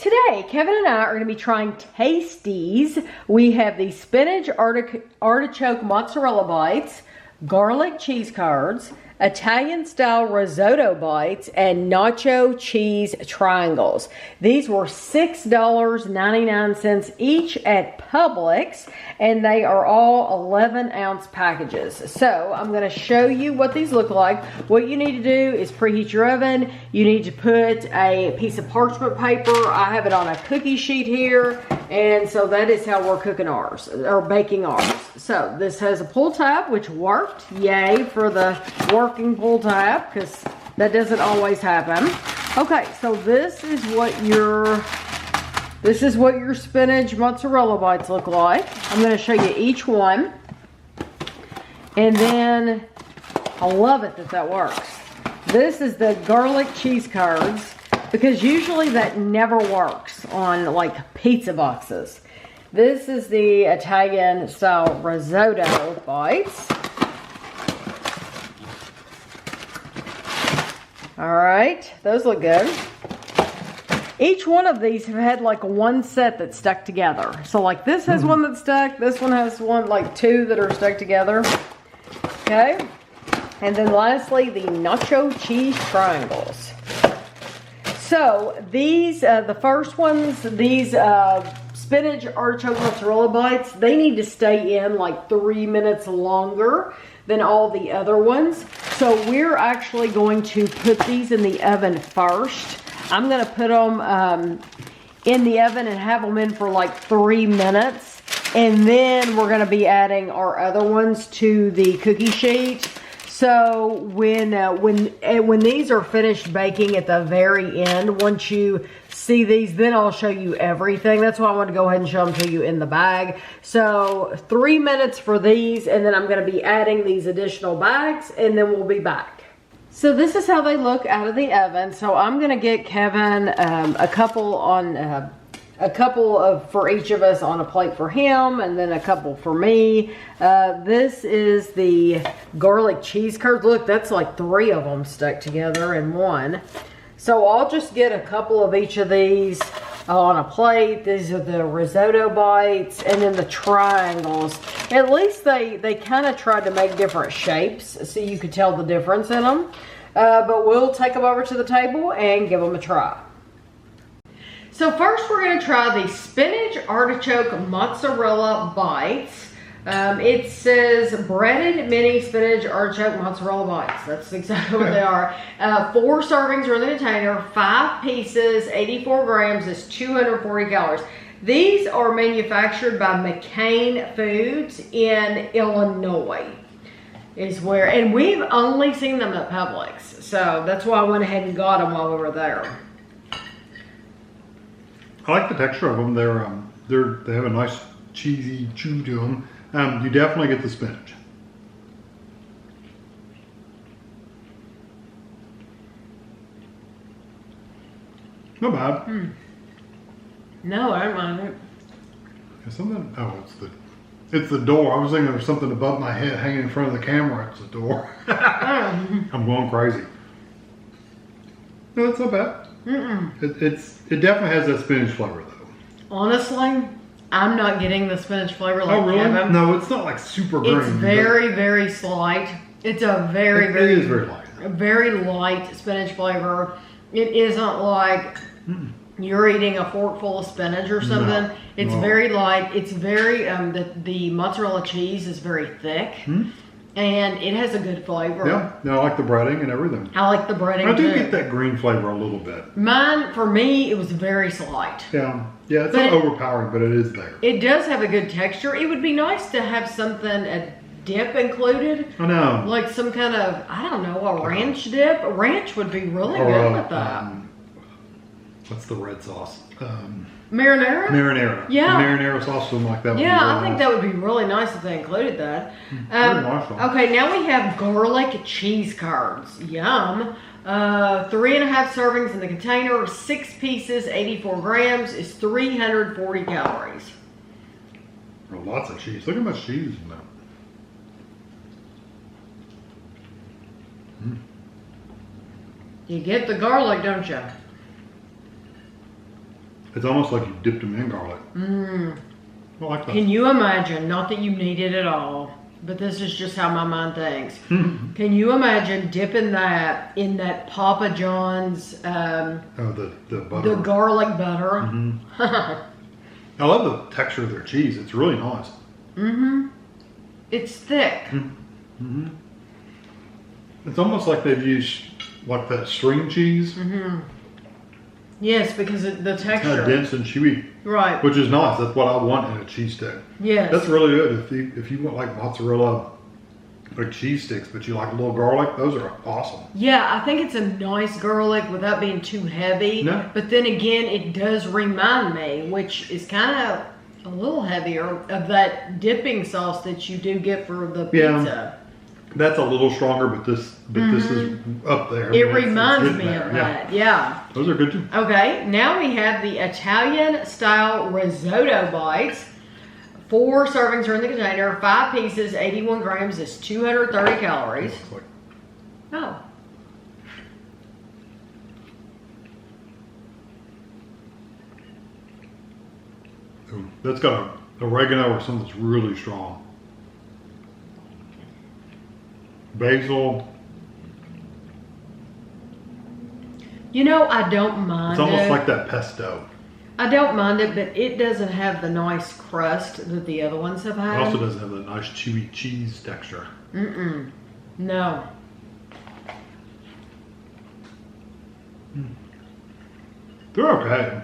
Today, Kevin and I are going to be trying TASTIEZ. We have the Spinach Artichoke Mozzarella Bites, Garlic Cheese Curds, Italian-style Risotto Bites, and Nacho Cheese Triangles. These were $6.99 each at Publix, and they are all 11-ounce packages. So I'm going to show you what these look like. What you need to do is preheat your oven. You need to put a piece of parchment paper. I have it on a cookie sheet here, and so that is how we're cooking ours, or baking ours. So this has a pull tab, which worked. Yay for the working pull tab, because that doesn't always happen. Okay, so this is what your spinach mozzarella bites look like. I'm going to show you each one, and then I love it that works. This is the garlic cheese curds, because usually that never works on like pizza boxes. This is the Italian style risotto bites. All right, those look good. Each one of these have had like one set that's stuck together. So like this has one that's stuck, this one has one, like two that are stuck together. Okay, and then lastly, the Nacho Cheese Triangles. So these, the first ones, these Spinach Artichoke Mozzarella Bites, they need to stay in like 3 minutes longer than all the other ones. So we're actually going to put these in the oven first. I'm going to put them in the oven and have them in for like 3 minutes. And then we're going to be adding our other ones to the cookie sheet. So when these are finished baking at the very end, once you see these, then I'll show you everything. That's why I want to go ahead and show them to you in the bag. So 3 minutes for these, and then I'm going to be adding these additional bags, and then we'll be back. So this is how they look out of the oven. So I'm going to get Kevin a couple for each of us on a plate for him, and then a couple for me. This is the garlic cheese curds. Look, that's like 3 of them stuck together in one. So I'll just get a couple of each of these on a plate. These are the risotto bites, and then the triangles. At least they kind of tried to make different shapes so you could tell the difference in them. But we'll take them over to the table and give them a try. So first we're going to try the Spinach Artichoke Mozzarella Bites. It says breaded mini spinach artichoke mozzarella bites. That's exactly what they are. 4 servings are in the container, 5 pieces, 84 grams is 240 calories. These are manufactured by McCain Foods in Illinois. And we've only seen them at Publix. So that's why I went ahead and got them while we were there. I like the texture of them. They have a nice cheesy chew to them. You definitely get the spinach. Not bad. No, I don't mind it. There's something. Oh, it's the door. I was thinking there was something above my head hanging in front of the camera. It's the door. I'm going crazy. No, it's not bad. It definitely has that spinach flavor though. Honestly, I'm not getting the spinach flavor like really? No, it's not like super green. It's very slight. It's a very light spinach flavor. It isn't like you're eating a forkful of spinach or something. No, it's very light. It's very the mozzarella cheese is very thick. And it has a good flavor. Yeah, no, I like the breading and everything. I like the breading I do get that green flavor a little bit. Mine, for me, it was very slight. Yeah, it's not overpowering, but it is there. It does have a good texture. It would be nice to have something, a dip included. I know. Like some kind of, I don't know, a ranch dip. A ranch would be really good with that. What's the red sauce? Marinara? Marinara. Yeah. The marinara sauce, something like that. Yeah, I think that would be really nice if they included that. Okay, now we have garlic cheese curds. Yum. 3.5 servings in the container, 6 pieces, 84 grams is 340 calories. Well, lots of cheese. Look how much cheese in that. You get the garlic, don't you? It's almost like you dipped them in garlic. I like that. Can you imagine, not that you need it at all, but this is just how my mind thinks. Can you imagine dipping that in that Papa John's, the butter. the garlic butter? I love the texture of their cheese. It's really nice. It's thick. It's almost like they've used like that string cheese. Yes, because the texture. Kind of dense and chewy. Right. Which is nice. That's what I want in a cheese stick. Yes. That's really good. If you want like mozzarella, like cheese sticks, but you like a little garlic, those are awesome. Yeah, I think it's a nice garlic without being too heavy. No. But then again, it does remind me, which is kind of a little heavier, of that dipping sauce that you do get for the pizza. That's a little stronger, but this is up there. It reminds me of that. Yeah. Those are good too. Okay, now we have the Italian style risotto bites. 4 servings are in the container. 5 pieces, 81 grams is 230 calories. Oh. Ooh, that's got a oregano or something that's really strong. Basil. You know, I don't mind It's almost it. like that pesto. I don't mind it, but it doesn't have the nice crust that the other ones have It had. also doesn't have the nice chewy cheese texture. No. They're okay.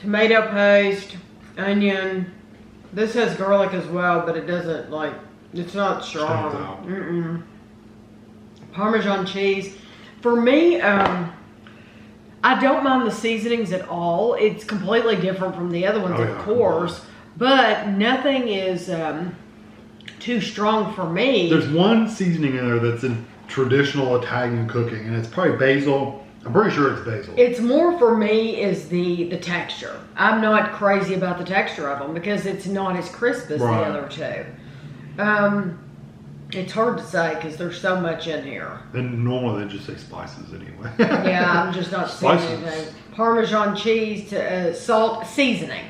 Tomato paste, onion. This has garlic as well, but it doesn't it's not Stands out. strong. Parmesan cheese. For me, I don't mind the seasonings at all. It's completely different from the other ones, of course, but nothing is too strong for me. There's one seasoning in there that's in traditional Italian cooking, and it's probably basil. I'm pretty sure it's basil. It's more for me is the texture. I'm not crazy about the texture of them because it's not as crisp as the other two. It's hard to say because there's so much in here. And normally they just say spices anyway. Yeah, I'm just not seeing Spices. anything. Parmesan cheese, salt, seasoning.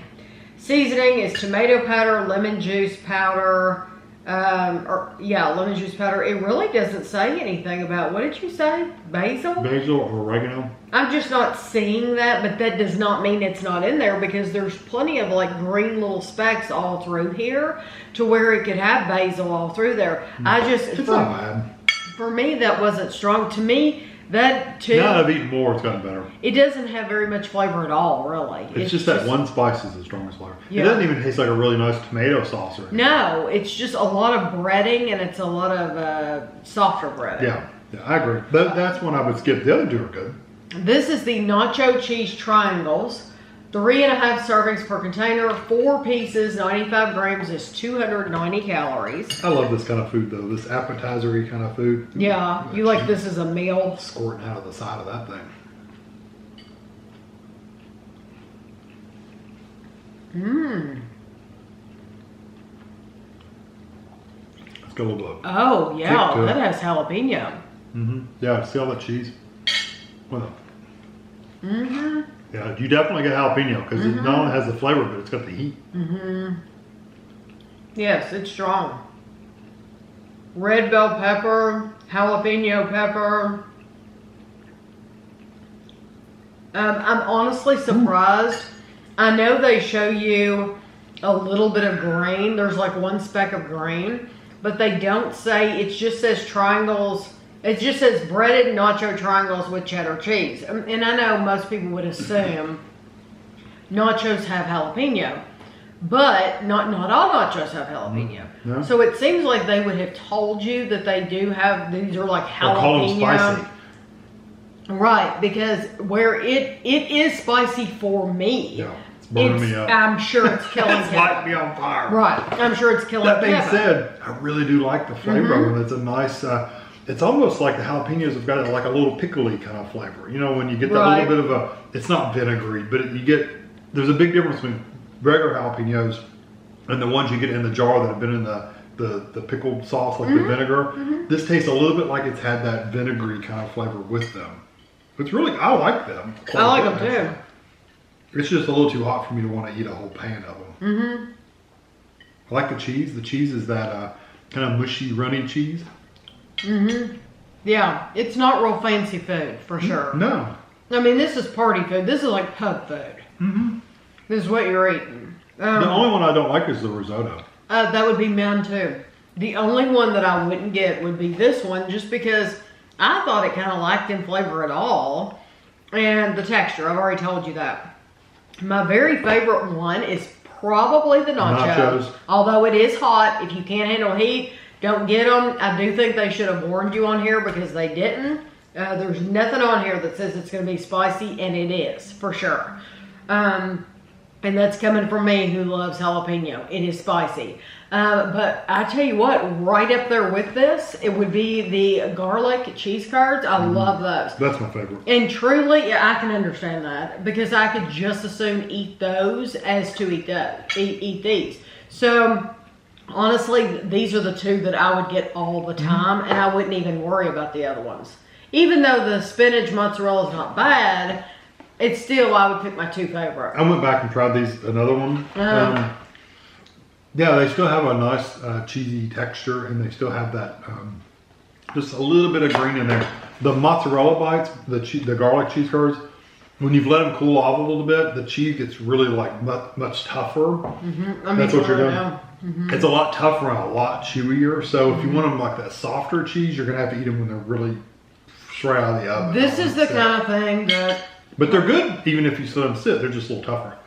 Seasoning is tomato powder, lemon juice powder, lemon juice powder. It really doesn't say anything about, what did you say? Basil? Basil or oregano. I'm just not seeing that, but that does not mean it's not in there because there's plenty of like green little specks all through here to where it could have basil all through there. It's not bad. For me, that wasn't strong. To me, that too. Now that I've eaten more, it's gotten better. It doesn't have very much flavor at all, really. It's just that one spice is the strongest flavor. Yeah. It doesn't even taste like a really nice tomato sauce or anything. No, it's just a lot of breading and it's a lot of softer breading. Yeah, I agree. That's one I would skip. The other two are good. This is the Nacho Cheese Triangles. 3.5 servings per container, 4 pieces, 95 grams is 290 calories. I love this kind of food though, this appetizer-y kind of food. Yeah, you like this as a meal. Squirting out of the side of that thing. It's got a little bit of Oh, yeah, kick to it. that has jalapeno. Yeah, see all that cheese? Well, yeah, you definitely get jalapeno because it not only has the flavor, but it's got the heat. Yes, it's strong. Red bell pepper, jalapeno pepper. I'm honestly surprised. I know they show you a little bit of green. There's like 1 speck of green, but they don't say, it just says triangles. It just says breaded nacho triangles with cheddar cheese. And I know most people would assume nachos have jalapeno, but not all nachos have jalapeno. No. So it seems like they would have told you that they do have, these are like jalapeno. Or call them spicy. Right, because where it is spicy for me. Yeah, it's burning me up. I'm sure it's killing It's Kevin. lighting me on fire. Right, I'm sure it's killing That being Kevin. said, I really do like the flavor of it. It's a nice, it's almost like the jalapenos have got like a little pickly kind of flavor. You know, when you get that Right. little bit of it's not vinegary, but there's a big difference between regular jalapenos and the ones you get in the jar that have been in the pickled sauce, like the vinegar. This tastes a little bit like it's had that vinegary kind of flavor with them. It's really, I like them. I like them too. It's just a little too hot for me to want to eat a whole pan of them. Mm-hmm. I like the cheese. The cheese is that kind of mushy, runny cheese. Mm-hmm. Yeah, it's not real fancy food, for sure. No. I mean, this is party food. This is like pub food. Mm-hmm. This is what you're eating. The only one I don't like is the risotto. That would be mine too. The only one that I wouldn't get would be this one, just because I thought it kind of lacked in flavor at all. And the texture, I've already told you that. My very favorite one is probably the nachos. Although it is hot, if you can't handle heat, don't get them. I do think they should have warned you on here because they didn't. There's nothing on here that says it's going to be spicy, and it is, for sure. And that's coming from me who loves jalapeno. It is spicy. But I tell you what, right up there with this, it would be the garlic cheese curds. I love those. That's my favorite. And truly, yeah, I can understand that because I could just as soon eat those as to eat these. So honestly, these are the two that I would get all the time, and I wouldn't even worry about the other ones. Even though the spinach mozzarella is not bad, it's still, I would pick my two favorite. I went back and tried another one. Yeah, they still have a nice cheesy texture, and they still have that just a little bit of green in there. The mozzarella bites, the garlic cheese curds, when you've let them cool off a little bit, the cheese gets really like much tougher. That's what you're doing. It's a lot tougher and a lot chewier. So if you want them like that softer cheese, you're gonna have to eat them when they're really straight out of the oven. This is the kind of thing that. But they're good even if you let them sit. They're just a little tougher.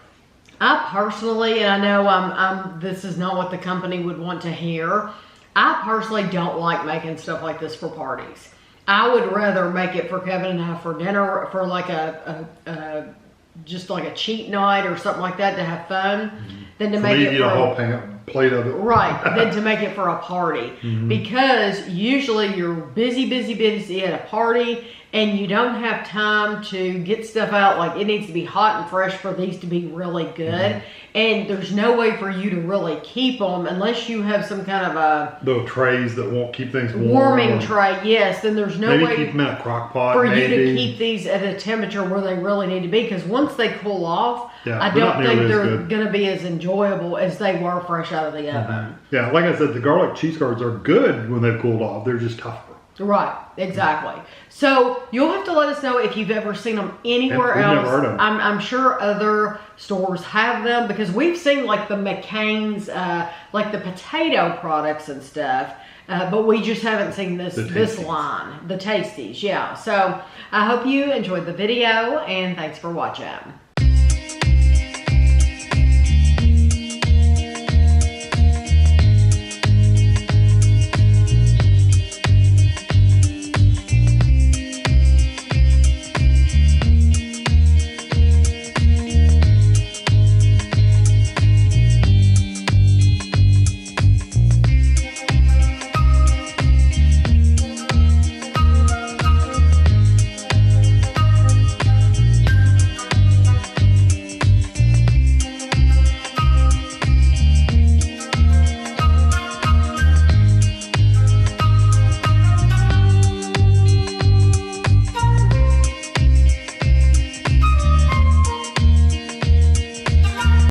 I personally, and I know this is not what the company would want to hear, I personally don't like making stuff like this for parties. I would rather make it for Kevin and I for dinner, for like just like a cheat night or something like that to have fun, than to make it eat for a whole plate of it. Right, than to make it for a party. Because usually you're busy at a party, and you don't have time to get stuff out. Like, it needs to be hot and fresh for these to be really good. And there's no way for you to really keep them unless you have some kind of a... Little trays that won't keep things warm. Warming tray, yes. Then there's no way... Maybe keep them in a crock pot, for you to keep these at a temperature where they really need to be. Because once they cool off, I don't think they're going to be as enjoyable as they were fresh out of the oven. Yeah, like I said, the garlic cheese curds are good when they've cooled off. They're just tougher. Right, exactly. So you'll have to let us know if you've ever seen them anywhere else. Never heard of them. I'm sure other stores have them because we've seen like the McCain's, like the potato products and stuff, but we just haven't seen this line, the TASTIEZ. Yeah. So I hope you enjoyed the video, and thanks for watching.